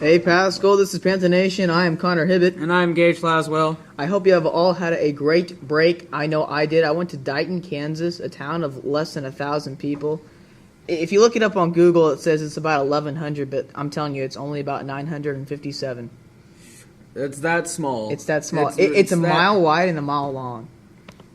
Hey Pascal, this is Panther Nation. I am Connor Hibbett. And I'm Gage Laswell. I hope you have all had a great break. I know I did. I went to Dighton, Kansas, a town of less than 1,000 people. If you look it up on Google, it says it's about 1,100, but I'm telling you, it's only about 957. It's that small. It's that small. It's a mile wide and a mile long.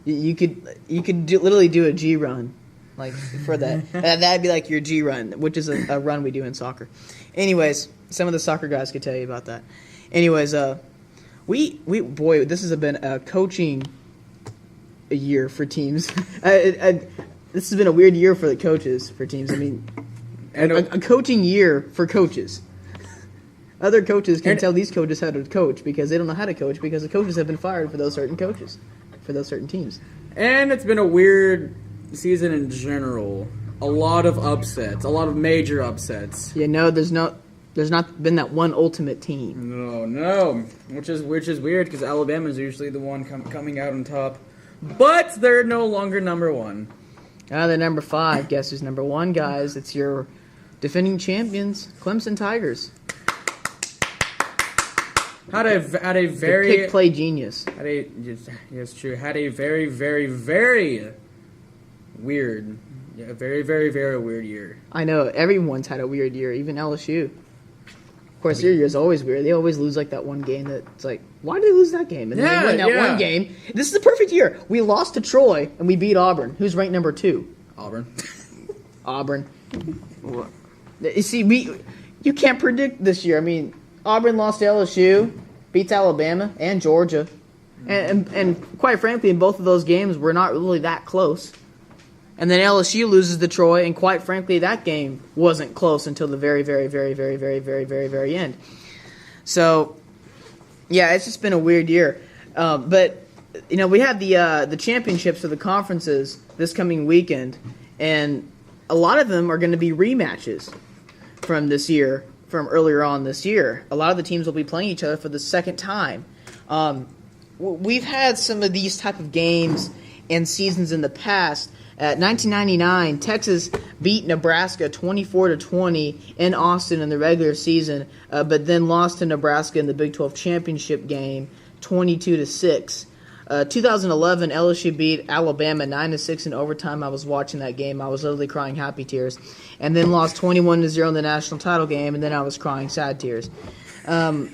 You could literally do a G run, like for that. That'd be like your G run, which is a run we do in soccer. Anyways, some of the soccer guys could tell you about that. Anyways, boy, this has been a coaching year for teams. This has been a weird year for the coaches for teams. I mean, a coaching year for coaches. Other coaches can tell these coaches how to coach because they don't know how to coach because the coaches have been fired for those certain coaches, for those certain teams. And it's been a weird season in general. A lot of upsets, a lot of major upsets. You know, there's not been that one ultimate team. No, which is weird because Alabama's usually the one coming out on top, but they're no longer number one. They're number 5. Guess who's number 1, guys? It's your defending champions, Clemson Tigers. Had a very the pick play genius. Yes, true. Had a very, very, very weird. Yeah, very, very, very weird year. I know. Everyone's had a weird year, even LSU. Of course, their year is always weird. They always lose like that one game that's like, why did they lose that game? And then they win that one game. This is the perfect year. We lost to Troy, and we beat Auburn. Who's ranked number 2? Auburn. You see, you can't predict this year. I mean, Auburn lost to LSU, beats Alabama, and Georgia. And quite frankly, in both of those games, we're not really that close. And then LSU loses to Troy, and quite frankly, that game wasn't close until the very, very, very, very, very, very, very, very end. So, yeah, it's just been a weird year. But, you know, we have the championships of the conferences this coming weekend, and a lot of them are going to be rematches from this year, from earlier on this year. A lot of the teams will be playing each other for the second time. We've had some of these type of games and seasons in the past. 1999, Texas beat Nebraska 24-20 in Austin in the regular season, but then lost to Nebraska in the Big 12 championship game 22-6. 2011, LSU beat Alabama 9-6 in overtime. I was watching that game. I was literally crying happy tears. And then lost 21-0 in the national title game, and then I was crying sad tears. I'm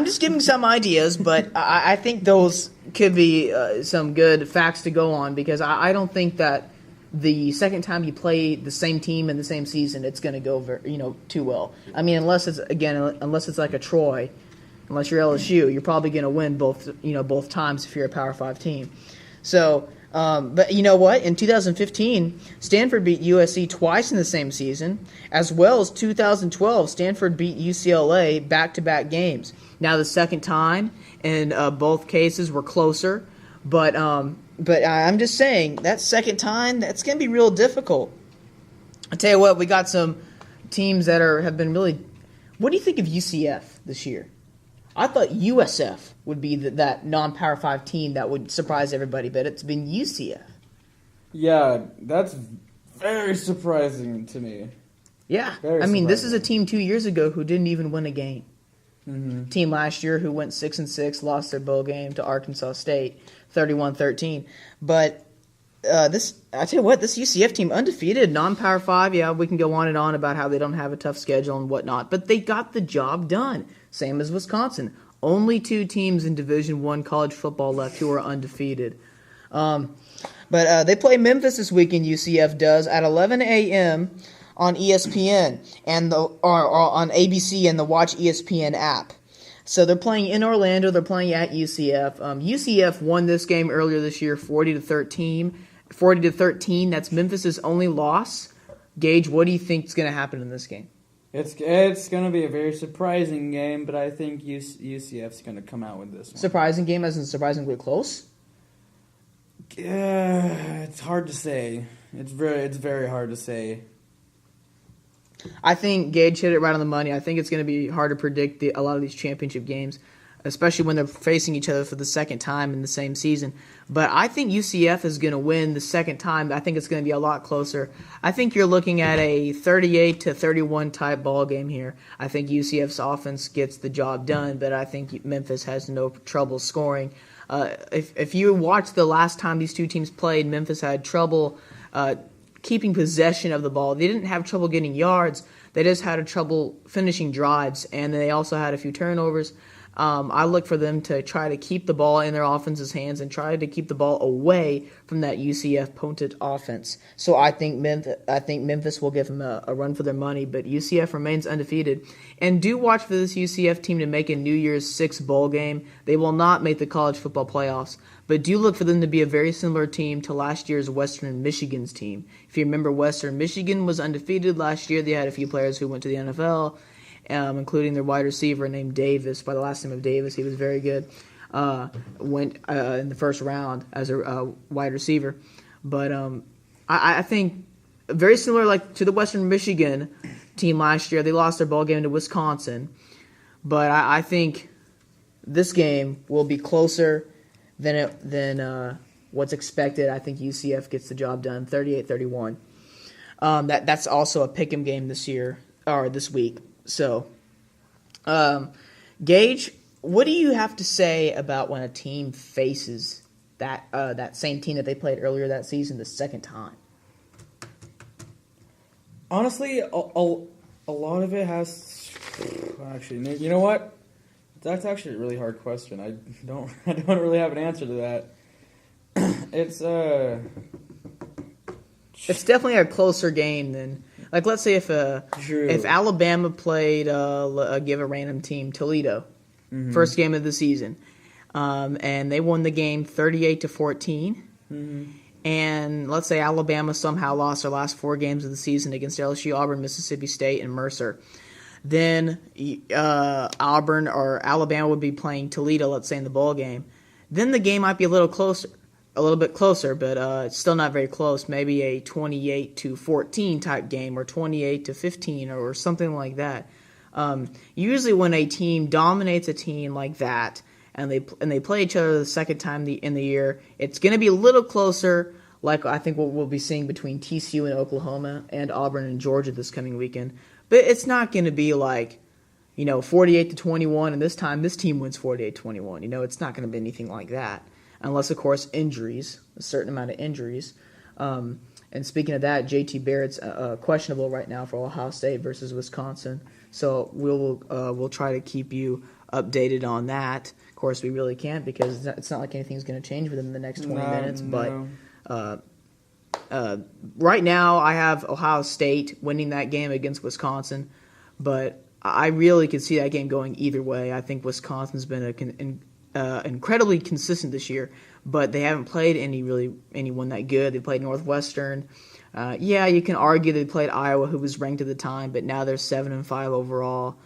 just giving some ideas, but I think those could be some good facts to go on because I don't think that the second time you play the same team in the same season, it's going to go too well. I mean, unless it's like a Troy, unless you're LSU, you're probably going to win both times if you're a Power 5 team. So, but you know what? In 2015, Stanford beat USC twice in the same season, as well as 2012, Stanford beat UCLA back-to-back games. Now, the second time, and both cases were closer, but I'm just saying, that second time, that's going to be real difficult. I'll tell you what, we got some teams that have been really... What do you think of UCF this year? I thought USF would be that non-Power 5 team that would surprise everybody, but it's been UCF. Yeah, that's very surprising to me. Yeah, I mean, this is a team 2 years ago who didn't even win a game. Mm-hmm. Team last year who went 6-6, lost their bowl game to Arkansas State, 31-13. But I tell you what, this UCF team undefeated, non-Power 5. Yeah, we can go on and on about how they don't have a tough schedule and whatnot, but they got the job done. Same as Wisconsin. Only 2 teams in Division I college football left who are undefeated. But they play Memphis this weekend, UCF does, at 11 a.m. on ESPN or on ABC and the Watch ESPN app. So they're playing in Orlando. They're playing at UCF. UCF won this game earlier this year, 40-13. 40-13. That's Memphis's only loss. Gage, what do you think is going to happen in this game? It's going to be a very surprising game, but I think UCF's going to come out with this one. Surprising game as in surprisingly close? It's hard to say. It's very hard to say. I think Gage hit it right on the money. I think it's going to be hard to predict a lot of these championship games. especially when they're facing each other for the second time in the same season. But I think UCF is going to win the second time. I think it's going to be a lot closer. I think you're looking at a 38-31 type ball game here. I think UCF's offense gets the job done, but I think Memphis has no trouble scoring. If you watch the last time these two teams played, Memphis had trouble keeping possession of the ball. They didn't have trouble getting yards. They just had trouble finishing drives, and they also had a few turnovers. I look for them to try to keep the ball in their offense's hands and try to keep the ball away from that UCF Ponted offense. So I think Memphis will give them a run for their money, but UCF remains undefeated. And do watch for this UCF team to make a New Year's Six bowl game. They will not make the college football playoffs, but do look for them to be a very similar team to last year's Western Michigan's team. If you remember, Western Michigan was undefeated last year. They had a few players who went to the NFL. Including their wide receiver named Davis. By the last name of Davis, he was very good. Went in the first round as a wide receiver. But I think very similar like to the Western Michigan team last year. They lost their ball game to Wisconsin. But I think this game will be closer than what's expected. I think UCF gets the job done, 38-31. That's also a pick'em game this week. So, Gage, what do you have to say about when a team faces that same team that they played earlier that season the second time? Honestly, a lot of it has. Actually, you know what? That's actually a really hard question. I don't really have an answer to that. It's definitely a closer game than. Like, let's say if Alabama played, give a random team, Toledo, first game of the season, and they won the game 38-14, and let's say Alabama somehow lost their last 4 games of the season against LSU, Auburn, Mississippi State, and Mercer, then Auburn or Alabama would be playing Toledo, let's say, in the bowl game. Then the game might be a little bit closer, but it's still not very close. Maybe a 28-14 type game, or 28-15, or something like that. Usually, when a team dominates a team like that, and they play each other the second time in the year, it's going to be a little closer. Like I think what we'll be seeing between TCU and Oklahoma, and Auburn and Georgia this coming weekend. But it's not going to be like 48-21, and this time this team wins 48-21. It's not going to be anything like that. Unless, of course, injuries, a certain amount of injuries. And speaking of that, JT Barrett's questionable right now for Ohio State versus Wisconsin. So we'll try to keep you updated on that. Of course, we really can't because it's not like anything's going to change for them in the next 20 minutes. No. But right now, I have Ohio State winning that game against Wisconsin. But I really could see that game going either way. I think Wisconsin's been incredibly consistent this year, but they haven't played anyone that good. They played Northwestern. You can argue they played Iowa, who was ranked at the time, but now they're 7-5 overall.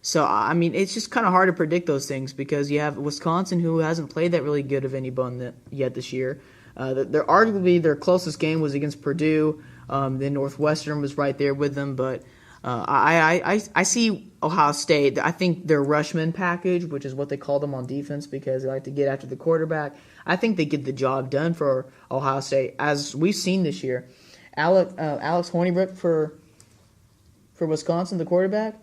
So I mean, it's just kind of hard to predict those things because you have Wisconsin, who hasn't played that really good of anyone yet this year. Arguably their closest game was against Purdue. Then Northwestern was right there with them, but. I see Ohio State. I think their Rushman package, which is what they call them on defense because they like to get after the quarterback, I think they get the job done for Ohio State. As we've seen this year, Alex Hornibrook for Wisconsin, the quarterback,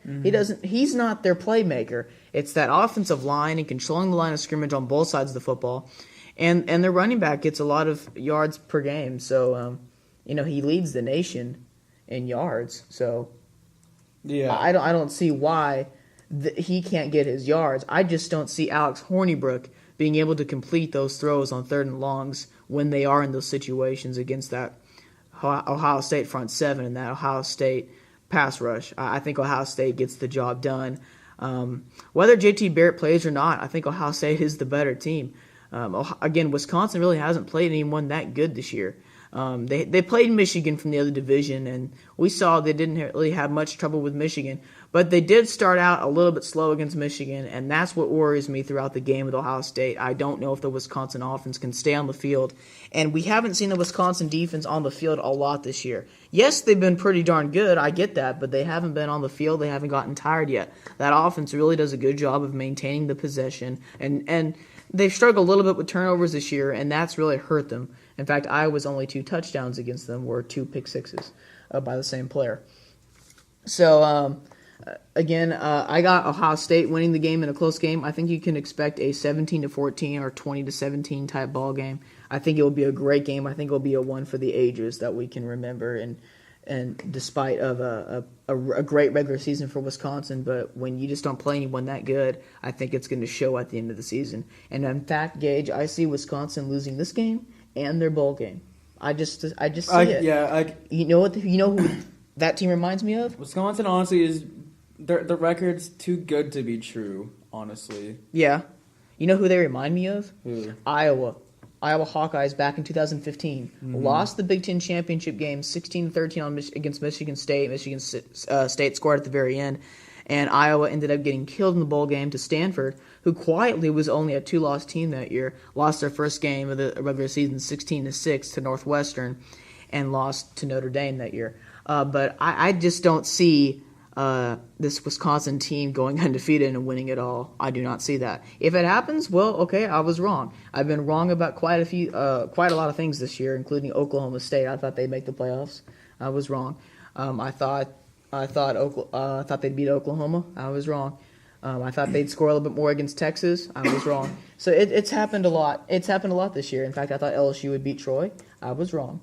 he's not their playmaker. It's that offensive line and controlling the line of scrimmage on both sides of the football, and their running back gets a lot of yards per game. So he leads the nation in yards. So. Yeah, I don't see why he can't get his yards. I just don't see Alex Hornibrook being able to complete those throws on 3rd and longs when they are in those situations against that Ohio State front 7 and that Ohio State pass rush. I think Ohio State gets the job done. Whether JT Barrett plays or not, I think Ohio State is the better team. Again, Wisconsin really hasn't played anyone that good this year. They played Michigan from the other division, and we saw they didn't really have much trouble with Michigan. But they did start out a little bit slow against Michigan, and that's what worries me throughout the game with Ohio State. I don't know if the Wisconsin offense can stay on the field, and we haven't seen the Wisconsin defense on the field a lot this year. Yes, they've been pretty darn good, I get that, but they haven't been on the field. They haven't gotten tired yet. That offense really does a good job of maintaining the possession, and they've struggled a little bit with turnovers this year, and that's really hurt them. In fact, Iowa's only 2 touchdowns against them were 2 pick sixes by the same player. So, again, I got Ohio State winning the game in a close game. I think you can expect a 17-14 or 20-17 type ball game. I think it will be a great game. I think it will be a one for the ages that we can remember. And despite of a great regular season for Wisconsin, but when you just don't play anyone that good, I think it's going to show at the end of the season. And in fact, Gage, I see Wisconsin losing this game and their bowl game. I just see it. Yeah, you know who that team reminds me of? Wisconsin honestly is the record's too good to be true. Honestly. Yeah, you know who they remind me of? Who? Iowa Hawkeyes back in 2015 lost the Big Ten championship game 16-13 against Michigan State. Michigan State scored at the very end, and Iowa ended up getting killed in the bowl game to Stanford, who quietly was only a 2-loss team that year. Lost their first game of the regular season 16-6 to Northwestern, and lost to Notre Dame that year. But I just don't see this Wisconsin team going undefeated and winning it all. I do not see that. If it happens, well, okay, I was wrong. I've been wrong about quite a lot of things this year, including Oklahoma State. I thought they'd make the playoffs. I was wrong. I thought they'd beat Oklahoma. I was wrong. I thought they'd score a little bit more against Texas. I was wrong. So it's happened a lot. It's happened a lot this year. In fact, I thought LSU would beat Troy. I was wrong.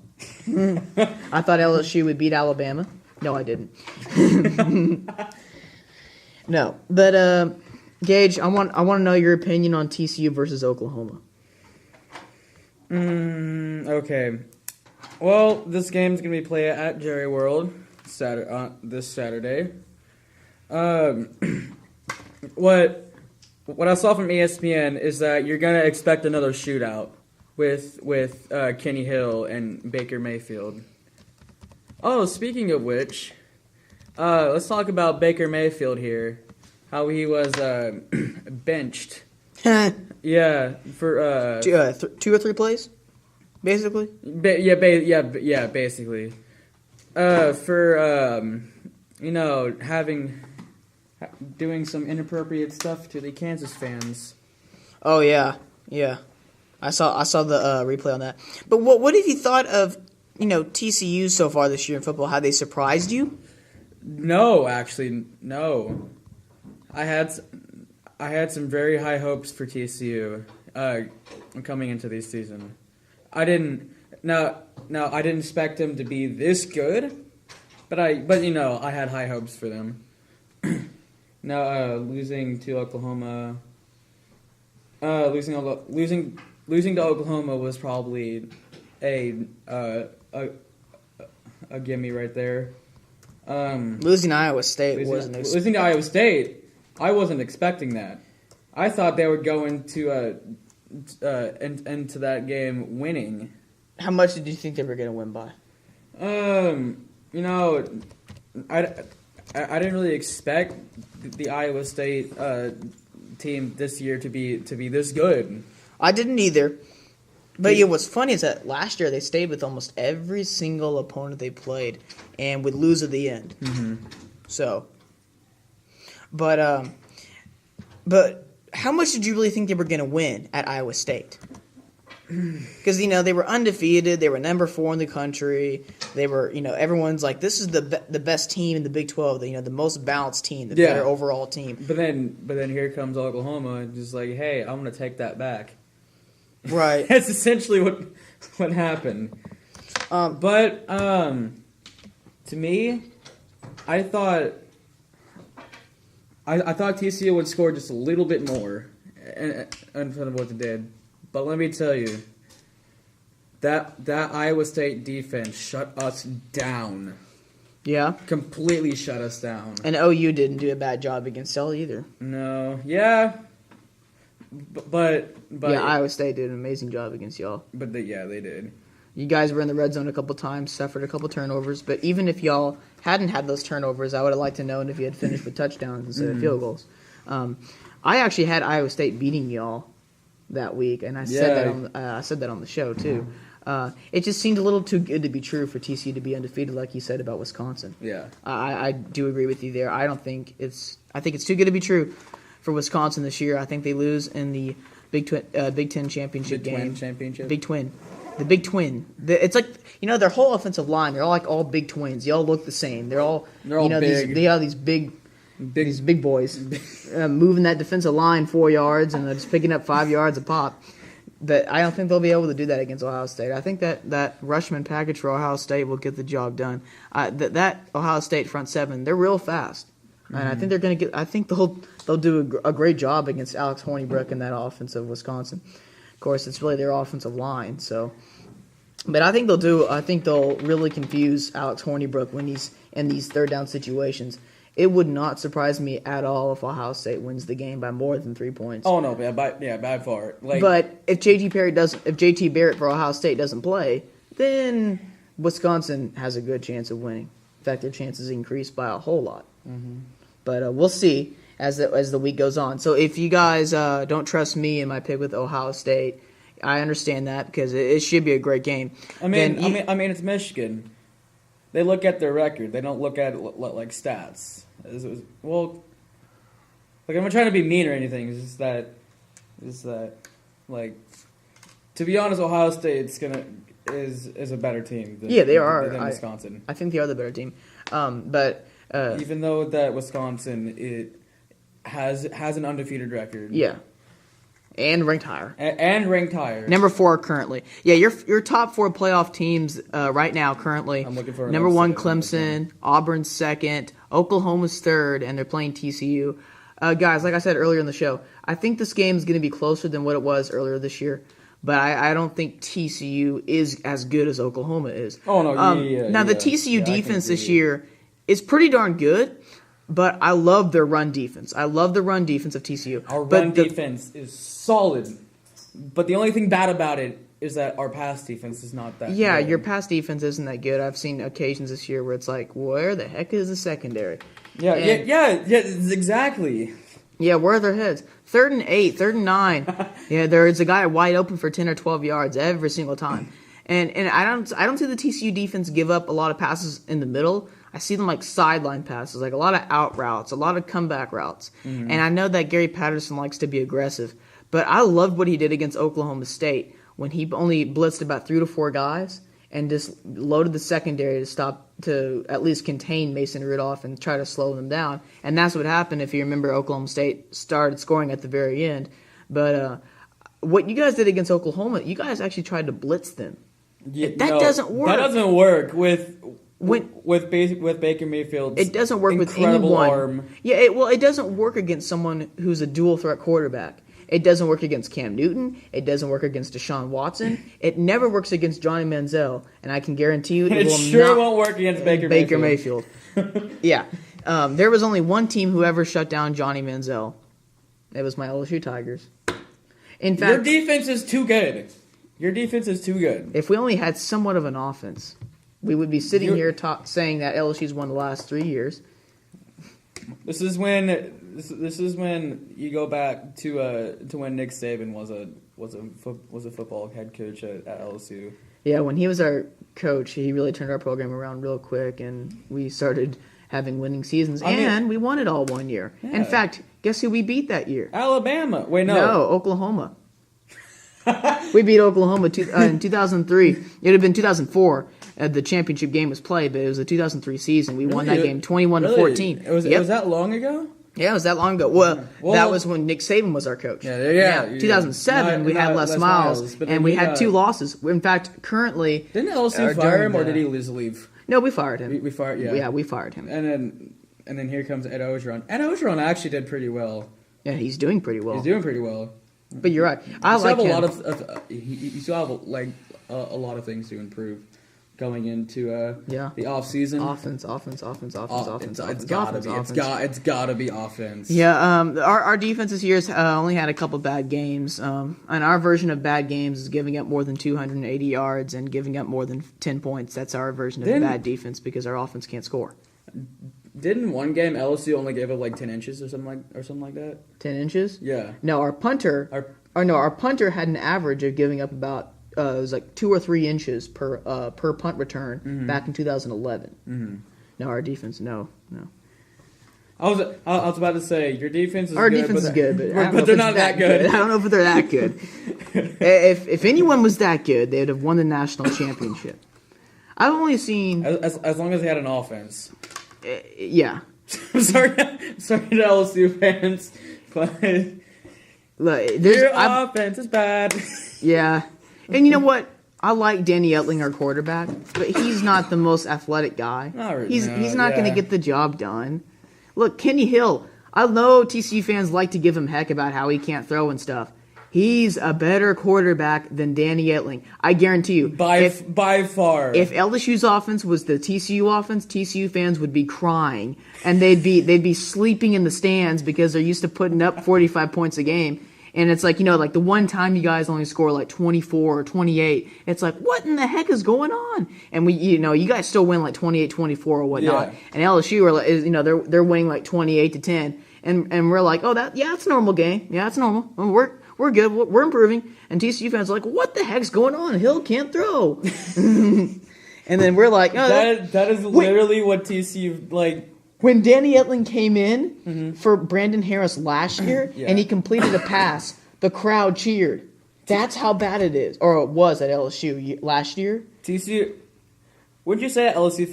I thought LSU would beat Alabama. No, I didn't. No, but Gage, I want to know your opinion on TCU versus Oklahoma. Okay. Well, this game's gonna be played at Jerry World this Saturday. What I saw from ESPN is that you're gonna expect another shootout with Kenny Hill and Baker Mayfield. Oh, speaking of which, let's talk about Baker Mayfield here. How he was benched. Yeah, for 2 or 3 plays, basically. Basically. For doing some inappropriate stuff to the Kansas fans. Oh yeah. I saw the replay on that. But what have you thought of TCU so far this year in football? Have they surprised you? No, actually, no. I had some very high hopes for TCU coming into this season. I didn't expect them to be this good, but I had high hopes for them. Now losing to Oklahoma, losing to Oklahoma was probably a gimme right there. Losing to Iowa State losing to Iowa State. I wasn't expecting that. I thought they would go into that game winning. How much did you think they were going to win by? I didn't really expect the Iowa State team this year to be this good. I didn't either. But what's funny is that last year they stayed with almost every single opponent they played and would lose at the end. Mm-hmm. So, but how much did you really think they were going to win at Iowa State? Because they were undefeated, they were number 4 in the country. They were, everyone's like, this is the best team in the Big 12. The most balanced team, the better overall team. But then here comes Oklahoma, just like, hey, I'm going to take that back. Right. That's essentially what happened. But to me, I thought TCU would score just a little bit more in front of what they did. But let me tell you, that Iowa State defense shut us down. Yeah. Completely shut us down. And OU didn't do a bad job against L either. No. Yeah. But yeah, Iowa State did an amazing job against y'all. But they did. You guys were in the red zone a couple times, suffered a couple turnovers. But even if y'all hadn't had those turnovers, I would have liked to know if you had finished with touchdowns instead of field goals. I actually had Iowa State beating y'all that week, and I said that on the show too. It just seemed a little too good to be true for TCU to be undefeated, like you said about Wisconsin. Yeah, I do agree with you there. I think it's too good to be true for Wisconsin this year. I think they lose in the Big Ten championship game. Big Twin. The Big Twin. It's like, their whole offensive line. They're all like all big twins. They all look the same. They're all big. They have these big boys moving that defensive line 4 yards and just picking up 5 yards a pop. But I don't think they'll be able to do that against Ohio State. I think that Rushman package for Ohio State will get the job done. That Ohio State front seven, they're real fast, and I think they're going to get. I think they'll do a great job against Alex Hornibrook and that offense of Wisconsin. Of course, it's really their offensive line. So, but I think they'll really confuse Alex Hornibrook when he's in these third down situations. It would not surprise me at all if Ohio State wins the game by more than 3 points. Oh no, by far. But if JT Barrett for Ohio State doesn't play, then Wisconsin has a good chance of winning. In fact, their chances increase by a whole lot. Mm-hmm. But we'll see as the week goes on. So if you guys don't trust me in my pick with Ohio State, I understand that because it should be a great game. I mean, it's Michigan. They look at their record. They don't look at like stats. Well, like I'm not trying to be mean or anything. It's just that like, to be honest, Ohio State is a better team. Than Wisconsin. I think they are the better team. But even though that Wisconsin it has an undefeated record. Yeah. And ranked higher. And ranked higher. Number 4 currently. Yeah, your top 4 playoff teams right now currently. I'm looking for number 1 Clemson, Auburn's 2nd, Oklahoma's 3rd, and they're playing TCU. Guys, like I said earlier in the show, I think this game is going to be closer than what it was earlier this year. But I don't think TCU is as good as Oklahoma is. Oh, no. The TCU defense this year is pretty darn good. But I love their run defense. I love the run defense of TCU. Our run defense is solid. But the only thing bad about it is that our pass defense is not that good. Yeah, your pass defense isn't that good. I've seen occasions this year where it's like, where the heck is the secondary? Yeah, exactly. Yeah, where are their heads? 3rd and 8, 3rd and 9. Yeah, there's a guy wide open for 10 or 12 yards every single time. And I don't see the TCU defense give up a lot of passes in the middle. I see them like sideline passes, like a lot of out routes, a lot of comeback routes. Mm-hmm. And I know that Gary Patterson likes to be aggressive, but I loved what he did against Oklahoma State when he only blitzed about 3 to 4 guys and just loaded the secondary to at least contain Mason Rudolph and try to slow them down. And that's what happened if you remember Oklahoma State started scoring at the very end. But what you guys did against Oklahoma, you guys actually tried to blitz them. Yeah, doesn't work. That doesn't work with Baker Mayfield's it doesn't work with anyone. Arm. Yeah, it doesn't work against someone who's a dual threat quarterback. It doesn't work against Cam Newton. It doesn't work against Deshaun Watson. It never works against Johnny Manziel, and I can guarantee you it won't work against Baker Mayfield. Yeah, there was only one team who ever shut down Johnny Manziel. It was my LSU Tigers. In fact, your defense is too good. If we only had somewhat of an offense, we would be sitting here saying that LSU's won the last 3 years. This is when you go back to when Nick Saban was a football head coach at LSU. Yeah, when he was our coach, he really turned our program around real quick, and we started having winning seasons, and we won it all one year. Yeah. In fact, guess who we beat that year? Alabama. Wait, No, Oklahoma. We beat Oklahoma in 2003. It would have been 2004. The championship game was played, but it was the 2003 season. We won that game 21-14. It was that long ago? Yeah, it was that long ago. Well, that was when Nick Saban was our coach. Yeah. 2007, we had Les Miles, and we had 2 losses. In fact, currently... Didn't LSU fire him, or did he leave? No, we fired him. We fired, yeah. Yeah, we fired him. And then here comes Ed Ogeron. Ed Ogeron actually did pretty well. Yeah, he's doing pretty well. But you're right. I like him. You still have a lot of things to improve. going into the off season. Offense. It's gotta be offense. Yeah, our defense this year has only had a couple bad games, and our version of bad games is giving up more than 280 yards and giving up more than 10 points. That's our version of bad defense because our offense can't score. Didn't one game LSU only gave up like 10 inches or something like that? 10 inches? Yeah. No, our punter had an average of giving up about it was like 2 or 3 inches per punt return back in 2011. Mm-hmm. No, our defense, no. I was about to say your defense is our good. defense is good, but they're not that good. I don't know if they're that good. if anyone was that good, they would have won the national championship. I've only seen as long as they had an offense. Yeah. I'm sorry to LSU fans, but your offense is bad. Yeah. And you know what? I like Danny Etling, our quarterback, but he's not the most athletic guy. He's not going to get the job done. Look, Kenny Hill, I know TCU fans like to give him heck about how he can't throw and stuff. He's a better quarterback than Danny Etling. I guarantee you. By far. If LSU's offense was the TCU offense, TCU fans would be crying. And they'd be sleeping in the stands because they're used to putting up 45 points a game. And it's like, like the one time you guys only score like 24 or 28, it's like, what in the heck is going on? And you guys still win like 28-24 or whatnot. Yeah. And LSU they're winning like 28-10. And we're like, it's a normal game. Yeah, it's normal. We're good. We're improving. And TCU fans are like, what the heck's going on? Hill can't throw. And then we're like, that is literally what TCU like. When Danny Etling came in for Brandon Harris last year and he completed a pass, the crowd cheered. That's how bad it is, or it was at LSU last year. TCU, would you say that LSU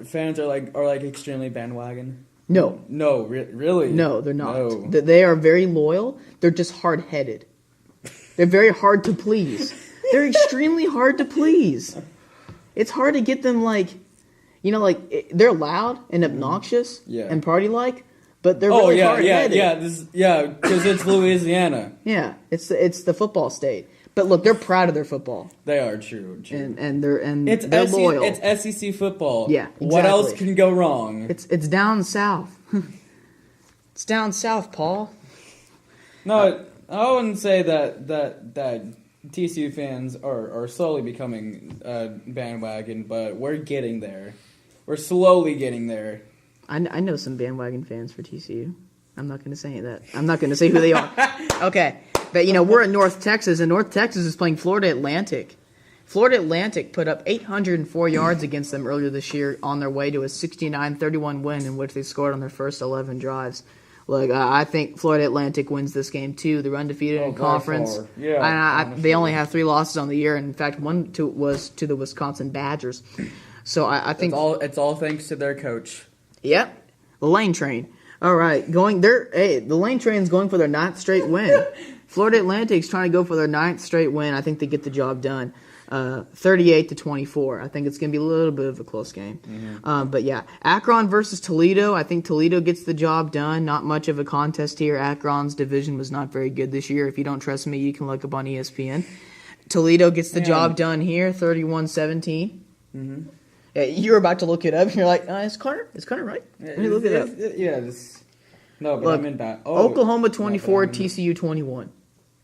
fans are like extremely bandwagon? No. No, really? No, they're not. No. They are very loyal. They're just hard-headed. They're very hard to please. They're extremely hard to please. It's hard to get them they're loud and obnoxious and party-like, but they're really hard-headed. Because it's Louisiana. Yeah, it's the football state. But look, they're proud of their football. They are true. And they're loyal. It's SEC football. Yeah, exactly. What else can go wrong? It's down south. It's down south, Paul. No, I wouldn't say that TCU fans are slowly becoming bandwagon, but we're getting there. We're slowly getting there. I know some bandwagon fans for TCU. I'm not going to say that. I'm not going to say who they are. Okay. But, we're in North Texas, and North Texas is playing Florida Atlantic. Florida Atlantic put up 804 yards against them earlier this year on their way to a 69-31 win in which they scored on their first 11 drives. Look, I think Florida Atlantic wins this game, too. They're undefeated in conference. Yeah, they only have 3 losses on the year. And in fact, one was to the Wisconsin Badgers. So I think it's all thanks to their coach. Yep, the Lane Train. All right, the Lane Train's going for their 9th straight win. Florida Atlantic's trying to go for their 9th straight win. I think they get the job done. 38-24. I think it's going to be a little bit of a close game. Mm-hmm. But yeah, Akron versus Toledo. I think Toledo gets the job done. Not much of a contest here. Akron's division was not very good this year. If you don't trust me, you can look up on ESPN. Toledo gets the job done here, 31-17. Mm-hmm. You're about to look it up, and you're like, is Connor right? Let me look it up. But I'm in that. Oklahoma 24, TCU 21.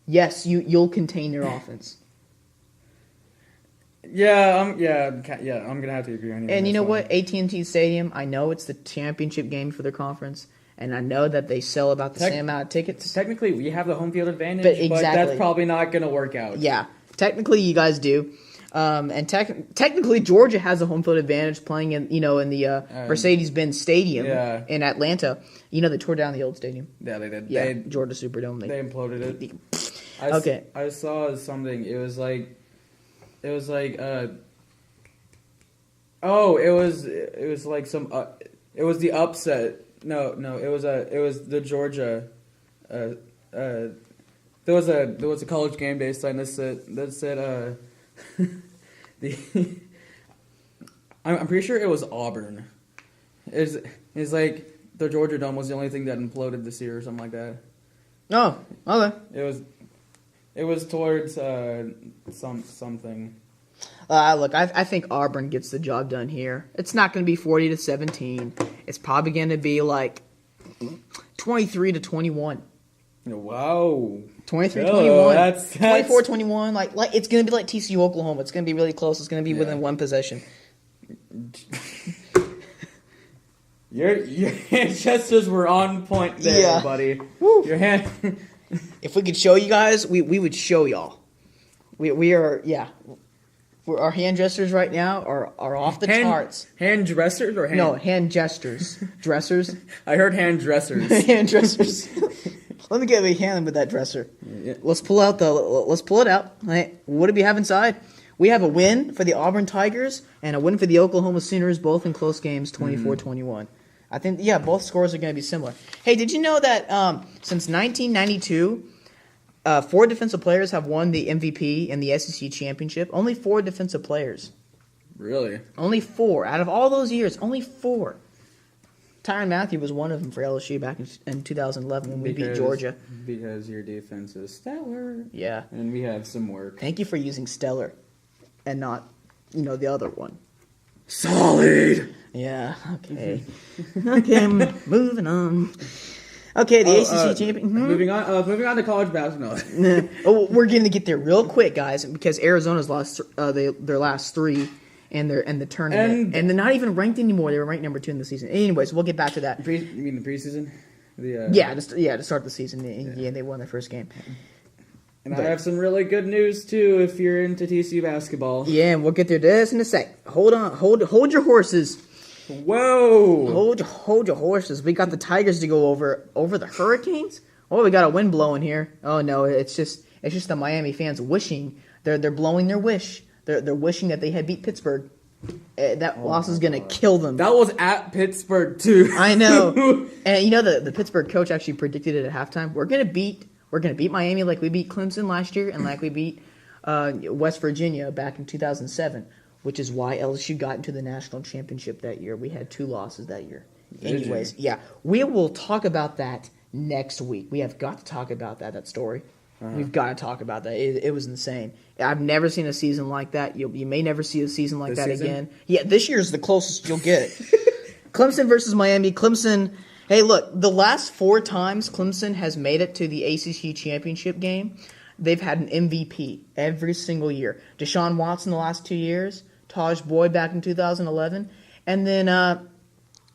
Yes, you'll contain your offense. I'm gonna have to agree on you. And you know what? AT&T Stadium. I know it's the championship game for their conference, and I know that they sell about the same amount of tickets. Technically, we have the home field advantage, but that's probably not gonna work out. Yeah, technically, you guys do. And technically, Georgia has a home field advantage playing in the Mercedes-Benz Stadium in Atlanta. They tore down the old stadium. Yeah, they did. Yeah, Georgia Superdome. They imploded it. Okay. I saw something. It was like it was like the upset. No, it was the Georgia. There was a college game day sign that said I'm pretty sure it was Auburn. It's like the Georgia Dome was the only thing that imploded this year or something like that. Oh, okay. It was towards something. Look, I think Auburn gets the job done here. It's not going to be 40-17. It's probably going to be like 23-21. Wow. 23-21. That's 24-21. Like it's going to be like TCU Oklahoma. It's going to be really close. It's going to be within one possession. Your gestures were on point there, buddy. Woo. Your hand. If we could show you guys, we would show y'all. We are our hand gestures right now are off the charts. Hand dressers or hand? No, hand gestures. Dressers. I heard hand dressers. Hand dressers. Let me get a hand with that dresser. Yeah. Let's pull it out. Right. What do we have inside? We have a win for the Auburn Tigers and a win for the Oklahoma Sooners, both in close games, 24-21. I think, both scores are going to be similar. Hey, did you know that since 1992, 4 defensive players have won the MVP in the SEC championship? Only 4 defensive players. Really? Only 4. Out of all those years, only 4. Tyrann Mathieu was one of them for LSU back in 2011 when we beat Georgia. Because your defense is stellar. Yeah. And we have some work. Thank you for using stellar and not, the other one. Solid! Yeah, okay. Okay, moving on. Okay, the ACC champion. Moving on to college basketball. We're going to get there real quick, guys, because Arizona's lost their last 3 in the tournament, and they're not even ranked anymore. They were ranked number 2 in the season. Anyways, we'll get back to that. You mean the preseason? To start the season. Yeah, they won their first game. And I have some really good news too if you're into TCU basketball. Yeah, and we'll get there this in a sec. Hold on, hold your horses. Whoa! Hold your horses. We got the Tigers to go over the Hurricanes. Oh, we got a wind blowing here. Oh no, it's just the Miami fans wishing they're blowing their wish. They're wishing that they had beat Pittsburgh. That loss is gonna kill them. That was at Pittsburgh too. I know. And the Pittsburgh coach actually predicted it at halftime. We're gonna beat Miami like we beat Clemson last year and like we beat West Virginia back in 2007. Which is why LSU got into the national championship that year. We had 2 losses that year. Anyways, we will talk about that next week. We have got to talk about that story. Uh-huh. We've got to talk about that. It was insane. I've never seen a season like that. You may never see a season like that again. Yeah, this year's the closest you'll get. Clemson versus Miami. Clemson, hey, look, the last 4 times Clemson has made it to the ACC championship game, they've had an MVP every single year. Deshaun Watson the last 2 years. Taj Boyd back in 2011, and then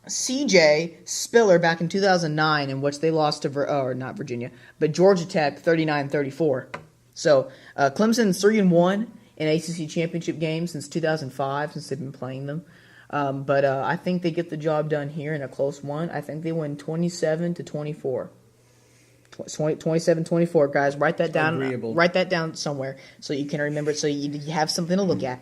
C.J. Spiller back in 2009, in which they lost to not Virginia, but Georgia Tech 39-34. So Clemson's 3-1 in ACC championship games since 2005, since they've been playing them. But I think they get the job done here in a close one. I think they win 27-24. 27-24, guys. Write that down. Agreeable. Write that down somewhere so you can remember it, so you have something to look at.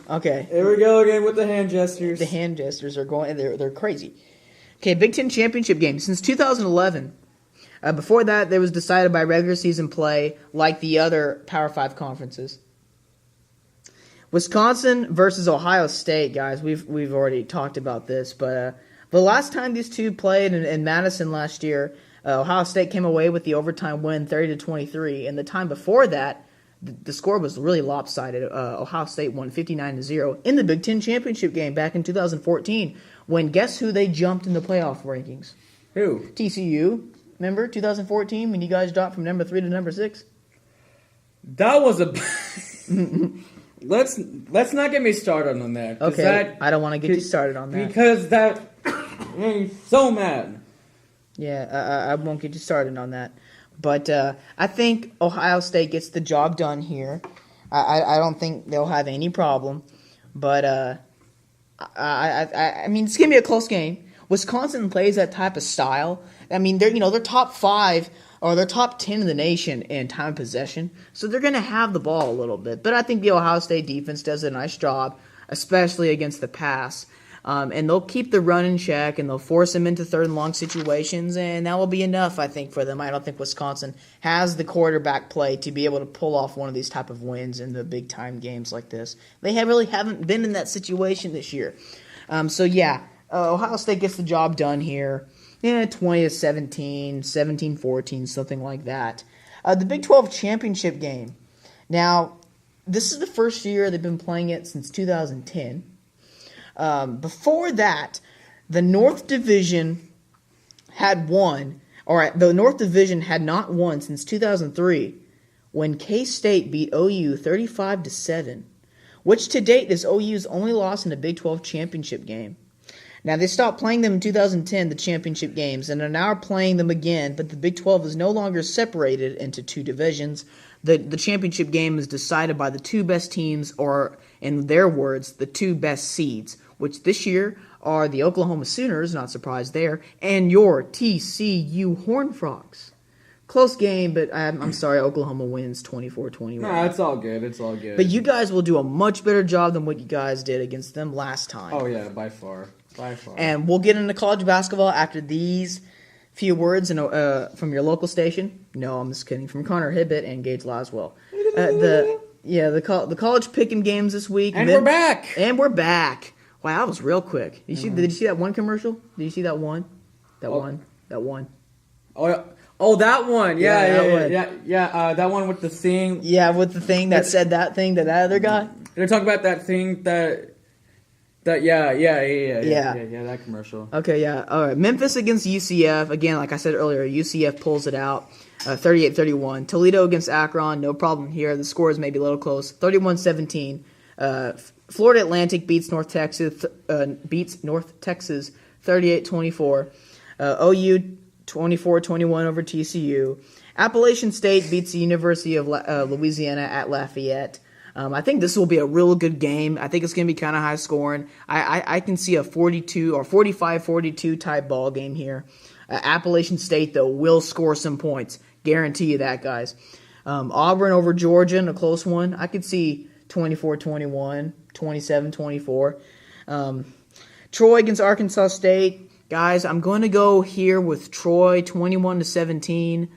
Okay. Here we go again with the hand gestures. The hand gestures are going. They're crazy. Okay, Big Ten championship game since 2011. Before that, it was decided by regular season play, like the other Power 5 conferences. Wisconsin versus Ohio State, guys. We've already talked about this, but. The last time these two played in Madison last year, Ohio State came away with the overtime win 30-23. And the time before that, the score was really lopsided. Ohio State won 59-0 in the Big Ten championship game back in 2014. When guess who they jumped in the playoff rankings? Who? TCU. Remember 2014 when you guys dropped from number 3 to number 6? That was a. Let's not get me started on that. Okay, I don't want to get you started on that because that. I'm so mad. Yeah, I won't get you started on that. But I think Ohio State gets the job done here. I don't think they'll have any problem. But I mean, it's gonna be a close game. Wisconsin plays that type of style. I mean, they're top 5 or they're top 10 in the nation in time of possession, so they're gonna have the ball a little bit. But I think the Ohio State defense does a nice job, especially against the pass. And they'll keep the run in check, and they'll force them into 3rd and long situations, and that will be enough, I think, for them. I don't think Wisconsin has the quarterback play to be able to pull off one of these type of wins in the big-time games like this. They really haven't been in that situation this year. Ohio State gets the job done here. 20-17, 17-14, something like that. The Big 12 championship game. Now, this is the first year they've been playing it since 2010. Before that, the North Division had won, or the North Division had not won since 2003, when K-State beat OU 35-7, which to date is OU's only loss in a Big 12 championship game. Now, they stopped playing them in 2010, the championship games, and are now playing them again, but the Big 12 is no longer separated into two divisions. The championship game is decided by the two best teams, or, in their words, the two best seeds, which this year are the Oklahoma Sooners, not surprised there, and your TCU Horned Frogs. Close game, but I'm sorry, Oklahoma wins 24-21. No, it's all good. It's all good. But you guys will do a much better job than what you guys did against them last time. Oh, yeah, by far. By far. And we'll get into college basketball after these few words from your local station. No, I'm just kidding. From Connor Hibbett and Gage Laswell. The college picking games this week. And we're back. And we're back. Wow, that was real quick. Did you see that one commercial? Did you see that one? That one. Oh, yeah. Oh, that one. Yeah. That one with the thing. Yeah, with the thing that said that thing to that other guy. They're talking about that thing that that commercial. Okay, yeah. All right. Memphis against UCF. Again, like I said earlier, UCF pulls it out, 38-31. Toledo against Akron, no problem here. The scores may be a little close, 31-17. Florida Atlantic beats North Texas 38-24. OU 24-21 over TCU. Appalachian State beats the University of Louisiana at Lafayette. I think this will be a real good game. I think it's going to be kind of high scoring. I can see a 42 or 45-42 type ball game here. Appalachian State, though, will score some points. Guarantee you that, guys. Auburn over Georgia in a close one. I could see 24-21, 27-24. Troy against Arkansas State. Guys, I'm going to go here with Troy 21-17.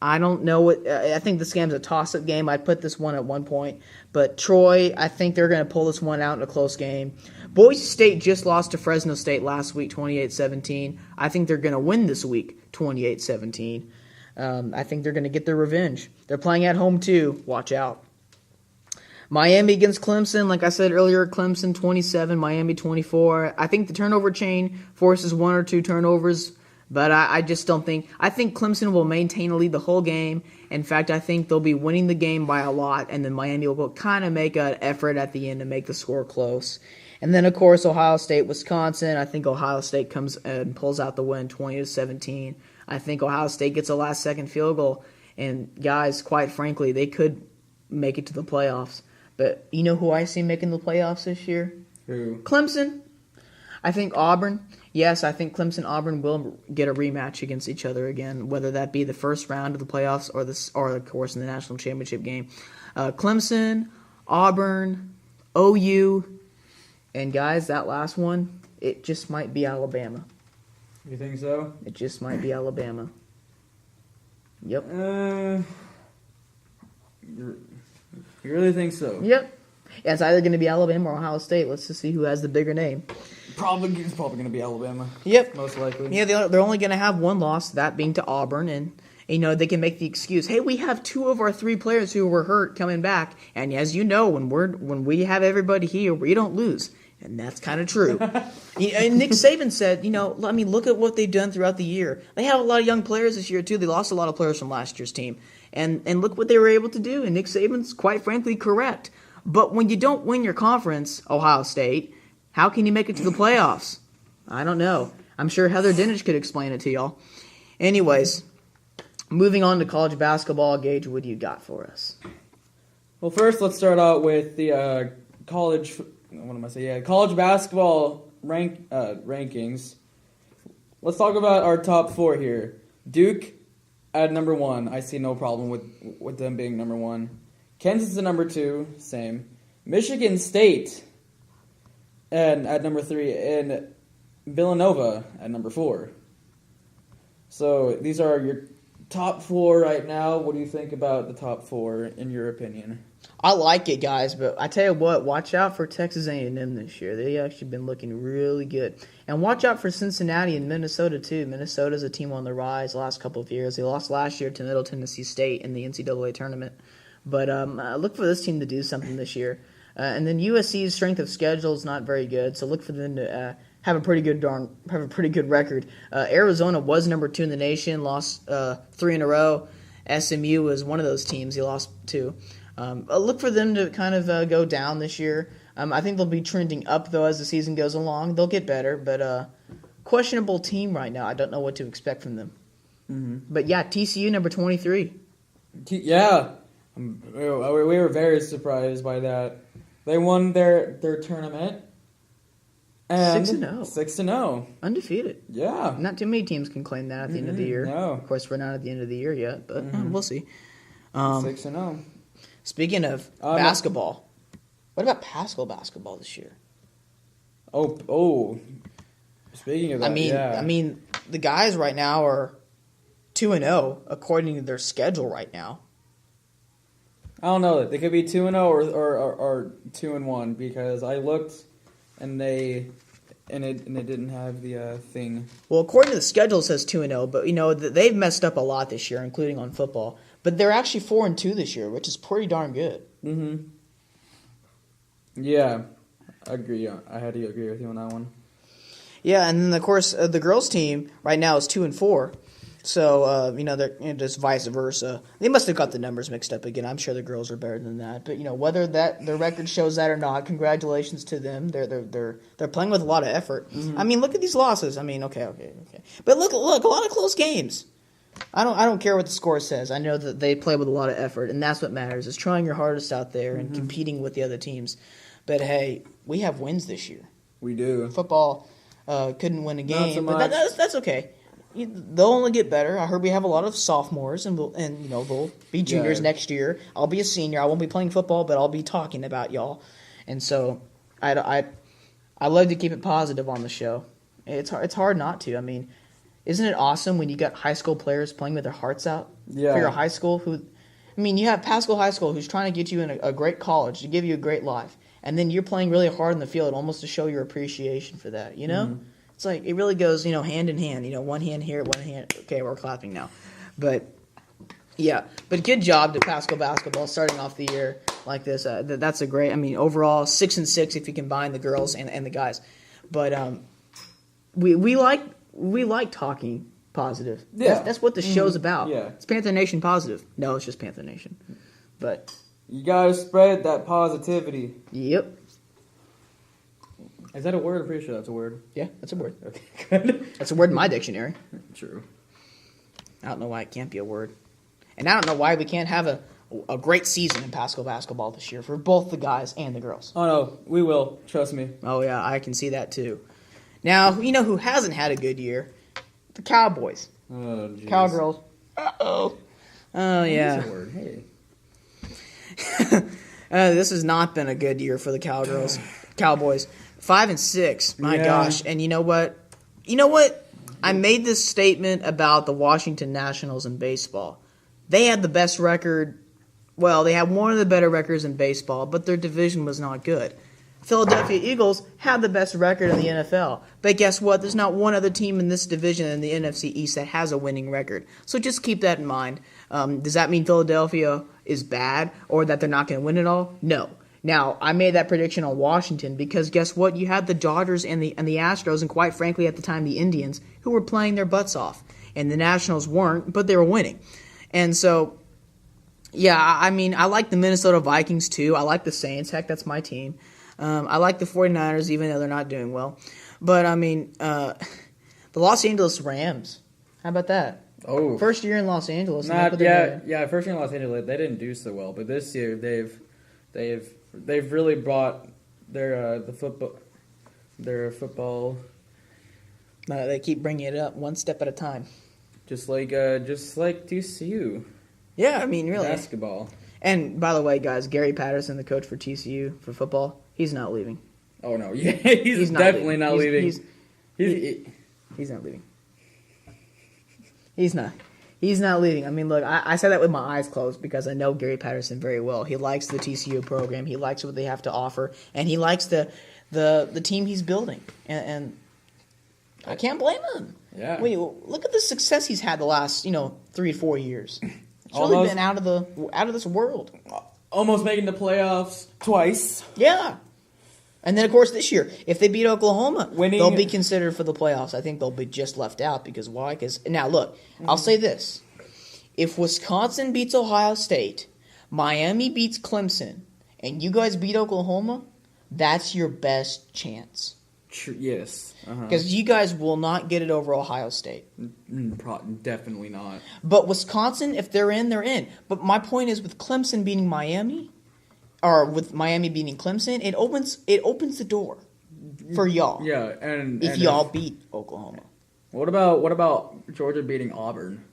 I don't know what. I think this game's a toss-up game. I'd put this one at one point. But Troy, I think they're going to pull this one out in a close game. Boise State just lost to Fresno State last week, 28-17. I think they're going to win this week, 28-17. I think they're going to get their revenge. They're playing at home, too. Watch out. Miami against Clemson. Like I said earlier, Clemson 27, Miami 24. I think the turnover chain forces one or two turnovers. But I just don't think – I think Clemson will maintain a lead the whole game. In fact, I think they'll be winning the game by a lot, and then Miami will kind of make an effort at the end to make the score close. And then, of course, Ohio State, Wisconsin. I think Ohio State comes and pulls out the win 20-17. I think Ohio State gets a last-second field goal. And, guys, quite frankly, they could make it to the playoffs. But you know who I see making the playoffs this year? Who? Clemson. I think Auburn. Yes, I think Clemson-Auburn will get a rematch against each other again, whether that be the first round of the playoffs or of course, in the national championship game. Clemson, Auburn, OU, and guys, that last one, it just might be Alabama. You think so? It just might be Alabama. Yep. You really think so? Yep. Yeah, it's either going to be Alabama or Ohio State. Let's just see who has the bigger name. It's probably going to be Alabama. Yep. Most likely. Yeah, they're only going to have one loss, that being to Auburn, and they can make the excuse, hey, we have two of our three players who were hurt coming back, and as you know, when we have everybody here, we don't lose. And that's kind of true. And Nick Saban said, look at what they've done throughout the year. They have a lot of young players this year, too. They lost a lot of players from last year's team. And look what they were able to do. And Nick Saban's, quite frankly, correct. But when you don't win your conference, Ohio State, how can you make it to the playoffs? I don't know. I'm sure Heather Dinich could explain it to y'all. Anyways, moving on to college basketball, Gage, what do you got for us? Well, first, let's start out with the college basketball rankings. Let's talk about our top four here. Duke at number 1. I see no problem with them being number 1. Kansas at number 2, same. Michigan State at number 3, and Villanova at number 4. So these are your top 4 right now. What do you think about the top 4 in your opinion? I like it, guys, but I tell you what, watch out for Texas A&M this year. They actually been looking really good. And watch out for Cincinnati and Minnesota, too. Minnesota's a team on the rise the last couple of years. They lost last year to Middle Tennessee State in the NCAA tournament. But look for this team to do something this year. And then USC's strength of schedule is not very good, so look for them to have a pretty good record. Arizona was number 2 in the nation, lost 3 in a row. SMU was one of those teams. He lost 2. Look for them to kind of go down this year. I think they'll be trending up, though, as the season goes along. They'll get better, but questionable team right now. I don't know what to expect from them. Mm-hmm. But, yeah, TCU, number 23. Yeah. We were very surprised by that. They won their tournament. And 6-0. 6-0. Undefeated. Yeah. Not too many teams can claim that at the end of the year. No. Of course, we're not at the end of the year yet, but we'll see. 6-0. Speaking of basketball, what about Pascal basketball this year? Oh. Speaking of that, I mean, the guys right now are 2-0 according to their schedule right now. I don't know. They could be 2-0 or 2-1 because I looked and it didn't have the thing. Well, according to the schedule, it says 2-0, but they've messed up a lot this year, including on football. But they're actually 4-2 this year, which is pretty darn good. Mm-hmm. Yeah, I agree. I had to agree with you on that one. Yeah, and then of course the girls' team right now is 2-4. So they're just vice versa. They must have got the numbers mixed up again. I'm sure the girls are better than that. But whether their record shows that or not, congratulations to them. They're playing with a lot of effort. Mm-hmm. I mean, look at these losses. I mean, okay. But look, a lot of close games. I don't care what the score says. I know that they play with a lot of effort, and that's what matters. Is trying your hardest out there and competing with the other teams. But hey, we have wins this year. We do. Football couldn't win a game, Not so much. But that's okay. They'll only get better. I heard we have a lot of sophomores, and they'll be juniors next year. I'll be a senior. I won't be playing football, but I'll be talking about y'all. And so, I love to keep it positive on the show. It's hard not to. I mean, isn't it awesome when you got high school players playing with their hearts out for your high school? You have Pascal High School who's trying to get you in a great college to give you a great life, and then you're playing really hard in the field almost to show your appreciation for that. Mm-hmm. It's like it really goes, hand in hand. One hand here, one hand. Okay, we're clapping now, but yeah. But good job to Pascal basketball starting off the year like this. That's a great. Overall 6-6 if you combine the girls and the guys. But we like talking positive. Yeah, that's what the show's about. Yeah, it's Panther Nation positive. No, it's just Panther Nation. But you gotta spread that positivity. Yep. Is that a word? I'm pretty sure that's a word. Yeah, that's a word. Okay, good. That's a word in my dictionary. True. I don't know why it can't be a word. And I don't know why we can't have a great season in Pascal basketball this year for both the guys and the girls. Oh, no. We will. Trust me. Oh, yeah. I can see that, too. Now, who hasn't had a good year? The Cowboys. Oh, jeez. Cowgirls. Uh-oh. Oh, yeah. That's a word. Hey. This has not been a good year for the Cowgirls. Cowboys. 5-6. My gosh. And you know what? I made this statement about the Washington Nationals in baseball. They had the best record. Well, they had one of the better records in baseball, but their division was not good. Philadelphia Eagles had the best record in the NFL. But guess what? There's not one other team in this division in the NFC East that has a winning record. So just keep that in mind. Does that mean Philadelphia is bad or that they're not going to win it all? No. Now, I made that prediction on Washington because guess what? You had the Dodgers and the Astros, and quite frankly, at the time, the Indians, who were playing their butts off. And the Nationals weren't, but they were winning. And so, yeah, I like the Minnesota Vikings, too. I like the Saints. Heck, that's my team. I like the 49ers, even though they're not doing well. But, the Los Angeles Rams. How about that? Oh. First year in Los Angeles. First year in Los Angeles, they didn't do so well. But this year, they've really brought their football. They keep bringing it up one step at a time. Just like TCU. Yeah, really. Basketball. And by the way, guys, Gary Patterson, the coach for TCU for football, he's not leaving. Oh no, yeah, he's definitely not leaving. He's not leaving. He's not. He's not leaving. Look, I say that with my eyes closed because I know Gary Patterson very well. He likes the TCU program. He likes what they have to offer, and he likes the team he's building. And I can't blame him. Yeah. Look at the success he's had the last 3 or 4 years. It's really been out of this world. Almost making the playoffs twice. Yeah. And then, of course, this year, if they beat Oklahoma, they'll be considered for the playoffs. I think they'll be just left out because why? Because now, look, I'll say this. If Wisconsin beats Ohio State, Miami beats Clemson, and you guys beat Oklahoma, that's your best chance. Yes. Because you guys will not get it over Ohio State. Definitely not. But Wisconsin, if they're in, they're in. But my point is with Clemson beating Miami, or with Miami beating Clemson, it opens the door for y'all. Yeah, and if y'all beat Oklahoma. What about Georgia beating Auburn?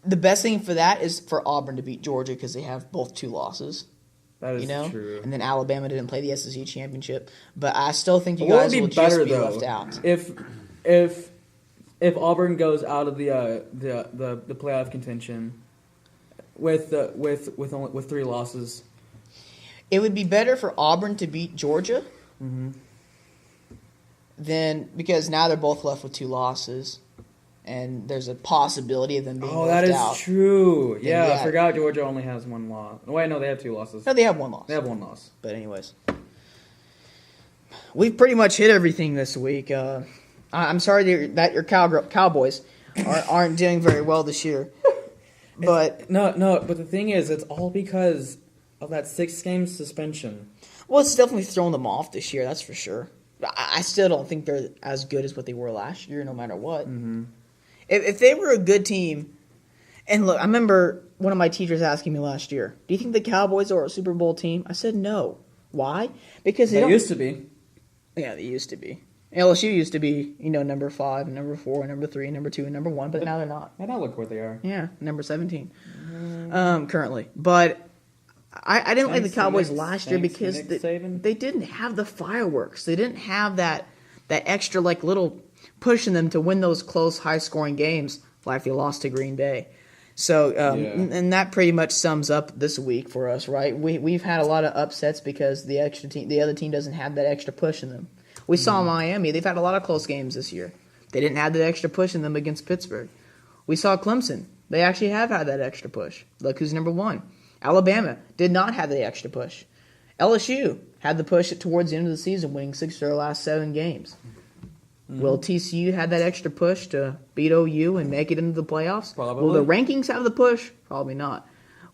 The best thing for that is for Auburn to beat Georgia because they have both 2 losses. That is true. And then Alabama didn't play the SEC championship, but I still think you guys will just be left out. If Auburn goes out of the playoff contention with 3 losses. It would be better for Auburn to beat Georgia than because now they're both left with 2 losses, and there's a possibility of them being left out. Oh, that is true. Yeah, I forgot Georgia only has 1 loss. Wait, no, they have 2 losses. No, they have 1 loss. They have 1 loss. But anyways, we've pretty much hit everything this week. I'm sorry that your Cowboys aren't doing very well this year. But but the thing is, it's all because of that 6-game suspension. Well, it's definitely thrown them off this year, that's for sure. I still don't think they're as good as what they were last year, no matter what. Mm-hmm. If they were a good team, and look, I remember one of my teachers asking me last year, do you think the Cowboys are a Super Bowl team? I said no. Why? Because they used to be. Yeah, they used to be. LSU used to be, number 5, and number 4, and number 3, and number 2, and number 1, but now they're not. And now look where they are. Yeah, number 17 currently. But I didn't like the Cowboys last year because they didn't have the fireworks. They didn't have that extra little push in them to win those close, high-scoring games like they lost to Green Bay. So, and that pretty much sums up this week for us, right? We've had a lot of upsets because the other team doesn't have that extra push in them. We saw Miami. They've had a lot of close games this year. They didn't have that extra push in them against Pittsburgh. We saw Clemson. They actually have had that extra push. Look who's number 1. Alabama did not have the extra push. LSU had the push towards the end of the season, winning 6 of their last 7 games. Mm-hmm. Will TCU have that extra push to beat OU and make it into the playoffs? Probably. Will the rankings have the push? Probably not.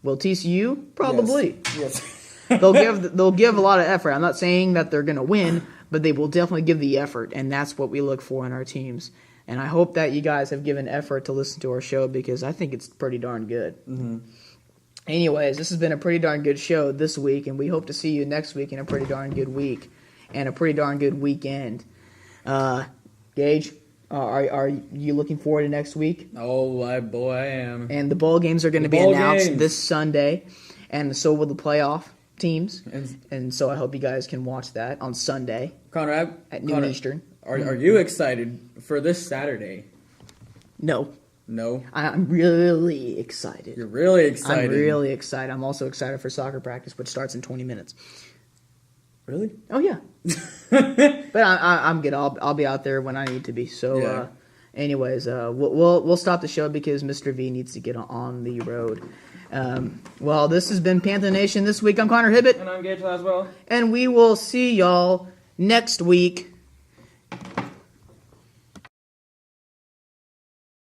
Will TCU? Probably. Yes. They'll give a lot of effort. I'm not saying that they're going to win, but they will definitely give the effort, and that's what we look for in our teams. And I hope that you guys have given effort to listen to our show because I think it's pretty darn good. Mm-hmm. Anyways, this has been a pretty darn good show this week, and we hope to see you next week in a pretty darn good week and a pretty darn good weekend. Gage, are you looking forward to next week? Oh, boy, I am. And the bowl games are going to be announced this Sunday, and so will the playoff teams. And so I hope you guys can watch that on Sunday at noon Eastern. Are you excited for this Saturday? No. No? I'm really excited. You're really excited? I'm really excited. I'm also excited for soccer practice, which starts in 20 minutes. Really? Oh, yeah. But I'm good. I'll be out there when I need to be. So, anyways, we'll stop the show because Mr. V needs to get on the road. Well, this has been Panther Nation this week. I'm Connor Hibbett. And I'm Gage Laswell. And we will see y'all next week.